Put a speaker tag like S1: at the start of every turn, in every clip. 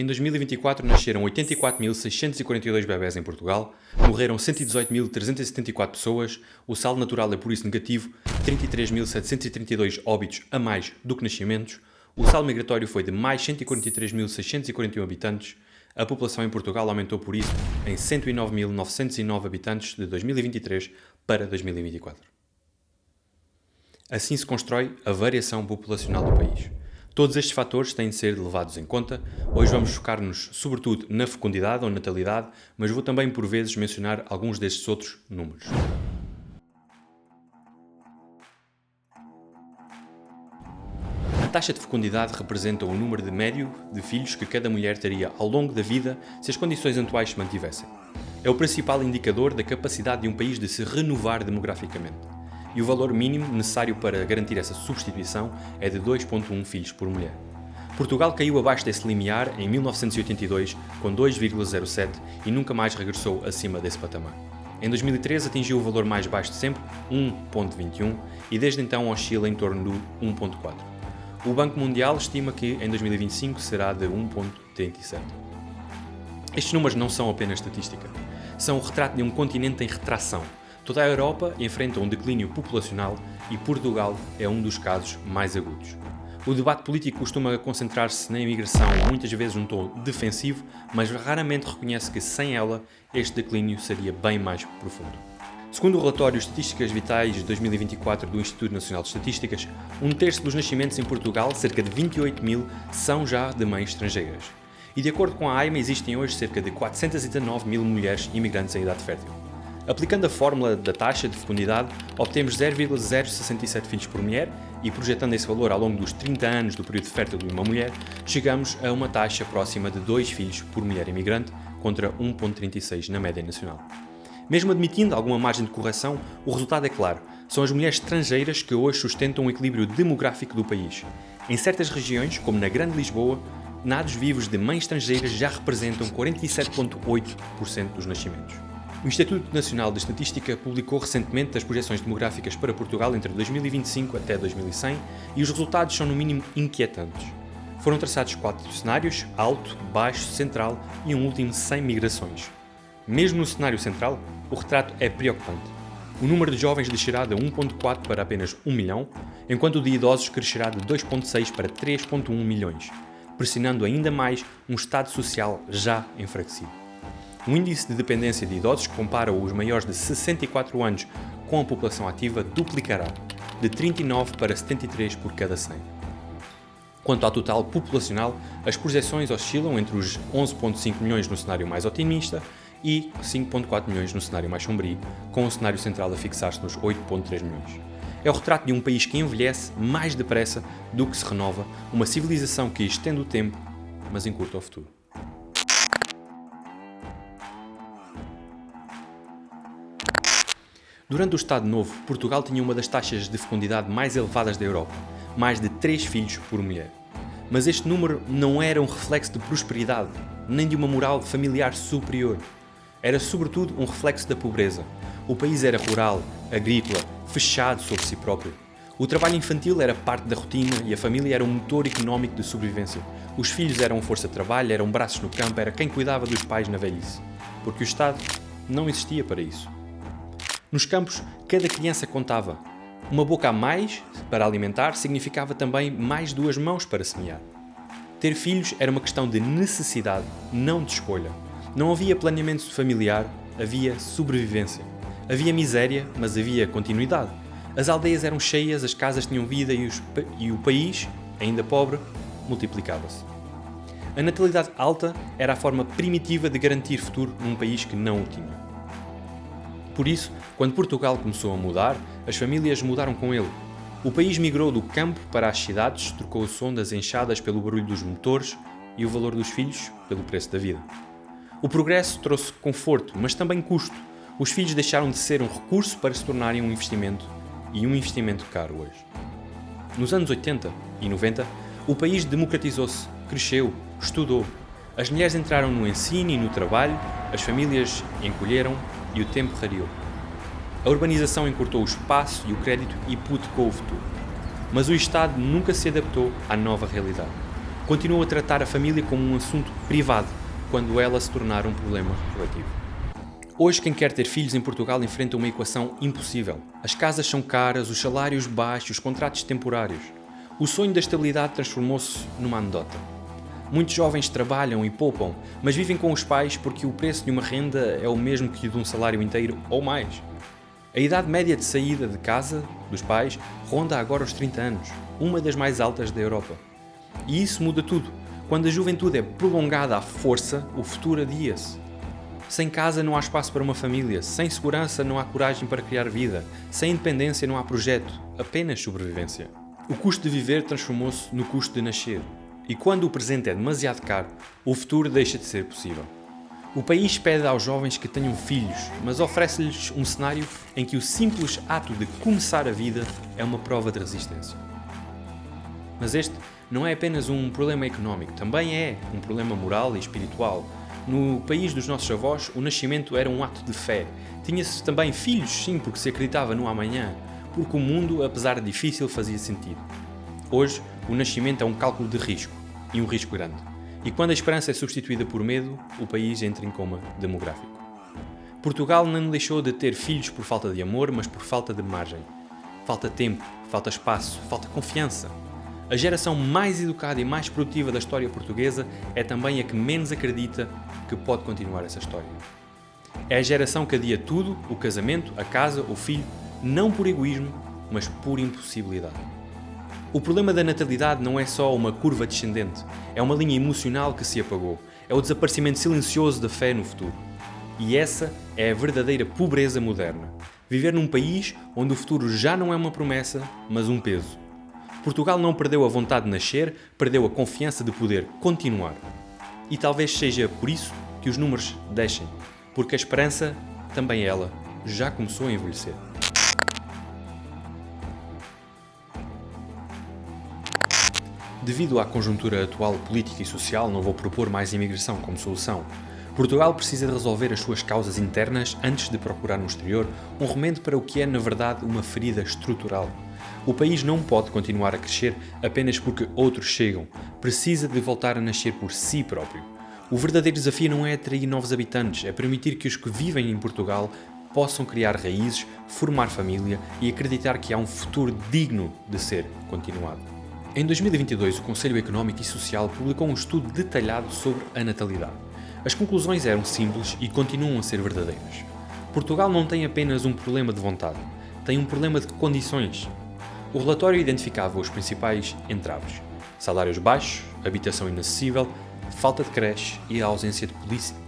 S1: Em 2024 nasceram 84.642 bebés em Portugal, morreram 118.374 pessoas, o saldo natural é por isso negativo, 33.732 óbitos a mais do que nascimentos, o saldo migratório foi de mais 143.641 habitantes, a população em Portugal aumentou por isso em 109.909 habitantes de 2023 para 2024. Assim se constrói a variação populacional do país. Todos estes fatores têm de ser levados em conta. Hoje vamos focar-nos sobretudo na fecundidade ou natalidade, mas vou também por vezes mencionar alguns destes outros números. A taxa de fecundidade representa o número de médio de filhos que cada mulher teria ao longo da vida se as condições atuais se mantivessem. É o principal indicador da capacidade de um país de se renovar demograficamente. E o valor mínimo necessário para garantir essa substituição é de 2,1 filhos por mulher. Portugal caiu abaixo desse limiar em 1982 com 2,07 e nunca mais regressou acima desse patamar. Em 2013 atingiu o valor mais baixo de sempre, 1,21, e desde então oscila em torno do 1,4. O Banco Mundial estima que em 2025 será de 1,37. Estes números não são apenas estatística, são o retrato de um continente em retração. Toda a Europa enfrenta um declínio populacional e Portugal é um dos casos mais agudos. O debate político costuma concentrar-se na imigração, muitas vezes num tom defensivo, mas raramente reconhece que sem ela este declínio seria bem mais profundo. Segundo o relatório Estatísticas Vitais de 2024 do Instituto Nacional de Estatísticas, 1/3 dos nascimentos em Portugal, cerca de 28.000, são já de mães estrangeiras. E de acordo com a AIMA, existem hoje cerca de 419.000 mulheres imigrantes em idade fértil. Aplicando a fórmula da taxa de fecundidade, obtemos 0,067 filhos por mulher e projetando esse valor ao longo dos 30 anos do período fértil de uma mulher, chegamos a uma taxa próxima de 2 filhos por mulher imigrante contra 1,36 na média nacional. Mesmo admitindo alguma margem de correção, o resultado é claro. São as mulheres estrangeiras que hoje sustentam o equilíbrio demográfico do país. Em certas regiões, como na Grande Lisboa, nados vivos de mães estrangeiras já representam 47,8% dos nascimentos. O Instituto Nacional de Estatística publicou recentemente as projeções demográficas para Portugal entre 2025 até 2100 e os resultados são no mínimo inquietantes. Foram traçados 4 cenários, alto, baixo, central e um último sem migrações. Mesmo no cenário central, o retrato é preocupante. O número de jovens descerá de 1,4 para apenas 1 milhão, enquanto o de idosos crescerá de 2,6 para 3,1 milhões, pressionando ainda mais um estado social já enfraquecido. O índice de dependência de idosos, que compara os maiores de 64 anos com a população ativa, duplicará, de 39 para 73 por cada 100. Quanto ao total populacional, as projeções oscilam entre os 11,5 milhões no cenário mais otimista e 5,4 milhões no cenário mais sombrio, com o cenário central a fixar-se nos 8,3 milhões. É o retrato de um país que envelhece mais depressa do que se renova, uma civilização que estende o tempo, mas encurta o futuro. Durante o Estado Novo, Portugal tinha uma das taxas de fecundidade mais elevadas da Europa, mais de 3 filhos por mulher. Mas este número não era um reflexo de prosperidade, nem de uma moral familiar superior. Era sobretudo um reflexo da pobreza. O país era rural, agrícola, fechado sobre si próprio. O trabalho infantil era parte da rotina e a família era um motor económico de sobrevivência. Os filhos eram força de trabalho, eram braços no campo, era quem cuidava dos pais na velhice. Porque o Estado não existia para isso. Nos campos, cada criança contava. Uma boca a mais para alimentar significava também mais 2 mãos para semear. Ter filhos era uma questão de necessidade, não de escolha. Não havia planeamento familiar, havia sobrevivência. Havia miséria, mas havia continuidade. As aldeias eram cheias, as casas tinham vida e o país, ainda pobre, multiplicava-se. A natalidade alta era a forma primitiva de garantir futuro num país que não o tinha. Por isso, quando Portugal começou a mudar, as famílias mudaram com ele. O país migrou do campo para as cidades, trocou o som das enxadas pelo barulho dos motores e o valor dos filhos pelo preço da vida. O progresso trouxe conforto, mas também custo. Os filhos deixaram de ser um recurso para se tornarem um investimento, e um investimento caro hoje. Nos anos 80 e 90, o país democratizou-se, cresceu, estudou. As mulheres entraram no ensino e no trabalho, as famílias encolheram e o tempo rareou. A urbanização encurtou o espaço e o crédito hipotecou o futuro. Mas o Estado nunca se adaptou à nova realidade. continuam a tratar a família como um assunto privado, quando ela se tornar um problema coletivo. Hoje, quem quer ter filhos em Portugal enfrenta uma equação impossível. As casas são caras, os salários baixos, os contratos temporários. O sonho da estabilidade transformou-se numa anedota. Muitos jovens trabalham e poupam, mas vivem com os pais porque o preço de uma renda é o mesmo que o de um salário inteiro ou mais. A idade média de saída de casa dos pais ronda agora os 30 anos, uma das mais altas da Europa. E isso muda tudo. Quando a juventude é prolongada à força, o futuro adia-se. Sem casa não há espaço para uma família, sem segurança não há coragem para criar vida, sem independência não há projeto, apenas sobrevivência. O custo de viver transformou-se no custo de nascer. E quando o presente é demasiado caro, o futuro deixa de ser possível. O país pede aos jovens que tenham filhos, mas oferece-lhes um cenário em que o simples ato de começar a vida é uma prova de resistência. Mas este não é apenas um problema económico, também é um problema moral e espiritual. No país dos nossos avós, o nascimento era um ato de fé. Tinha-se também filhos, sim, porque se acreditava no amanhã, porque o mundo, apesar de difícil, fazia sentido. Hoje, o nascimento é um cálculo de risco, e um risco grande. E quando a esperança é substituída por medo, o país entra em coma demográfico. Portugal não deixou de ter filhos por falta de amor, mas por falta de margem. Falta tempo, falta espaço, falta confiança. A geração mais educada e mais produtiva da história portuguesa é também a que menos acredita que pode continuar essa história. É a geração que adia tudo, o casamento, a casa, o filho, não por egoísmo, mas por impossibilidade. O problema da natalidade não é só uma curva descendente, é uma linha emocional que se apagou, é o desaparecimento silencioso da fé no futuro. E essa é a verdadeira pobreza moderna. Viver num país onde o futuro já não é uma promessa, mas um peso. Portugal não perdeu a vontade de nascer, perdeu a confiança de poder continuar. E talvez seja por isso que os números deixem, porque a esperança, também ela, já começou a envelhecer. Devido à conjuntura atual política e social, não vou propor mais imigração como solução. Portugal precisa de resolver as suas causas internas antes de procurar no exterior um remédio para o que é, na verdade, uma ferida estrutural. O país não pode continuar a crescer apenas porque outros chegam. Precisa de voltar a nascer por si próprio. O verdadeiro desafio não é atrair novos habitantes, é permitir que os que vivem em Portugal possam criar raízes, formar família e acreditar que há um futuro digno de ser continuado. Em 2022, o Conselho Económico e Social publicou um estudo detalhado sobre a natalidade. As conclusões eram simples e continuam a ser verdadeiras. Portugal não tem apenas um problema de vontade, tem um problema de condições. O relatório identificava os principais entraves: salários baixos, habitação inacessível, falta de creche e a ausência de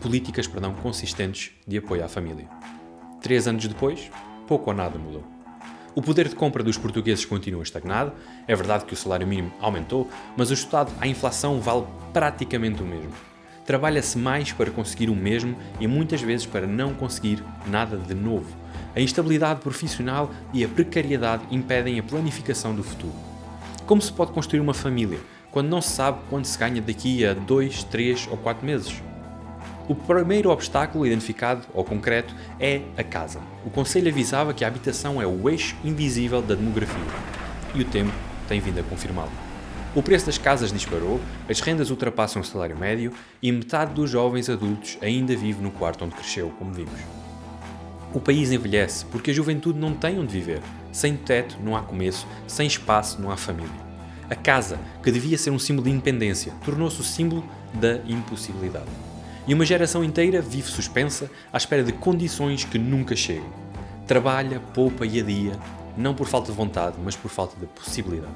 S1: políticas consistentes de apoio à família. 3 anos depois, pouco ou nada mudou. O poder de compra dos portugueses continua estagnado. É verdade que o salário mínimo aumentou, mas ajustado à inflação vale praticamente o mesmo. Trabalha-se mais para conseguir o mesmo e muitas vezes para não conseguir nada de novo. A instabilidade profissional e a precariedade impedem a planificação do futuro. Como se pode construir uma família quando não se sabe quando se ganha daqui a 2, 3 ou 4 meses? O primeiro obstáculo identificado ou concreto é a casa. O Conselho avisava que a habitação é o eixo invisível da demografia. E o tempo tem vindo a confirmá-lo. O preço das casas disparou, as rendas ultrapassam o salário médio e metade dos jovens adultos ainda vive no quarto onde cresceu, como vimos. O país envelhece porque a juventude não tem onde viver. Sem teto não há começo, sem espaço não há família. A casa, que devia ser um símbolo de independência, tornou-se o símbolo da impossibilidade. E uma geração inteira vive suspensa à espera de condições que nunca chegam. Trabalha, poupa e adia, não por falta de vontade, mas por falta de possibilidade.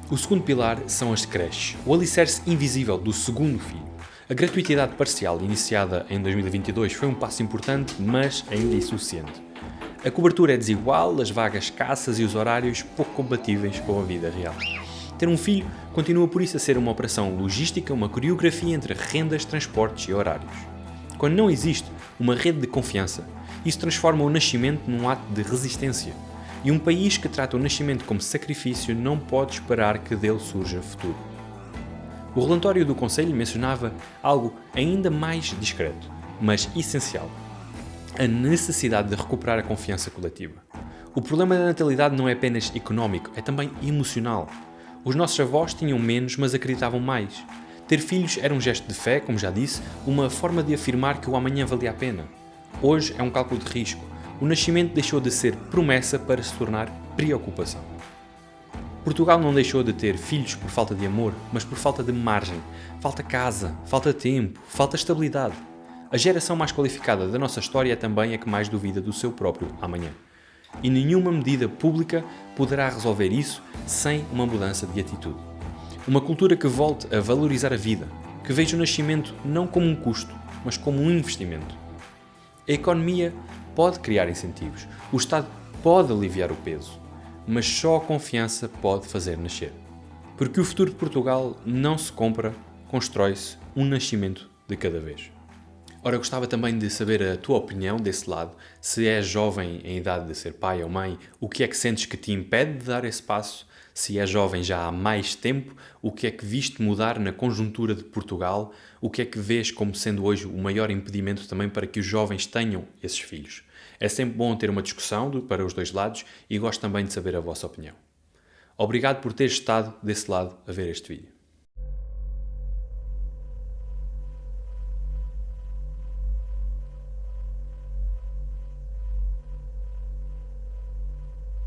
S1: O segundo pilar são as creches, o alicerce invisível do segundo filho. A gratuitidade parcial, iniciada em 2022, foi um passo importante, mas ainda insuficiente. A cobertura é desigual, as vagas escassas e os horários pouco compatíveis com a vida real. Ter um filho continua por isso a ser uma operação logística, uma coreografia entre rendas, transportes e horários. Quando não existe uma rede de confiança, isso transforma o nascimento num ato de resistência. E um país que trata o nascimento como sacrifício não pode esperar que dele surja futuro. O relatório do Conselho mencionava algo ainda mais discreto, mas essencial: a necessidade de recuperar a confiança coletiva. O problema da natalidade não é apenas económico, é também emocional. Os nossos avós tinham menos, mas acreditavam mais. Ter filhos era um gesto de fé, como já disse, uma forma de afirmar que o amanhã valia a pena. Hoje é um cálculo de risco. O nascimento deixou de ser promessa para se tornar preocupação. Portugal não deixou de ter filhos por falta de amor, mas por falta de margem. Falta casa, falta tempo, falta estabilidade. A geração mais qualificada da nossa história é também a que mais duvida do seu próprio amanhã. E nenhuma medida pública poderá resolver isso sem uma mudança de atitude. Uma cultura que volte a valorizar a vida, que veja o nascimento não como um custo, mas como um investimento. A economia pode criar incentivos, o Estado pode aliviar o peso, mas só a confiança pode fazer nascer. Porque o futuro de Portugal não se compra, constrói-se um nascimento de cada vez. Ora, eu gostava também de saber a tua opinião desse lado. Se és jovem em idade de ser pai ou mãe, o que é que sentes que te impede de dar esse passo? Se és jovem já há mais tempo, o que é que viste mudar na conjuntura de Portugal? O que é que vês como sendo hoje o maior impedimento também para que os jovens tenham esses filhos? É sempre bom ter uma discussão para os dois lados e gosto também de saber a vossa opinião. Obrigado por teres estado desse lado a ver este vídeo.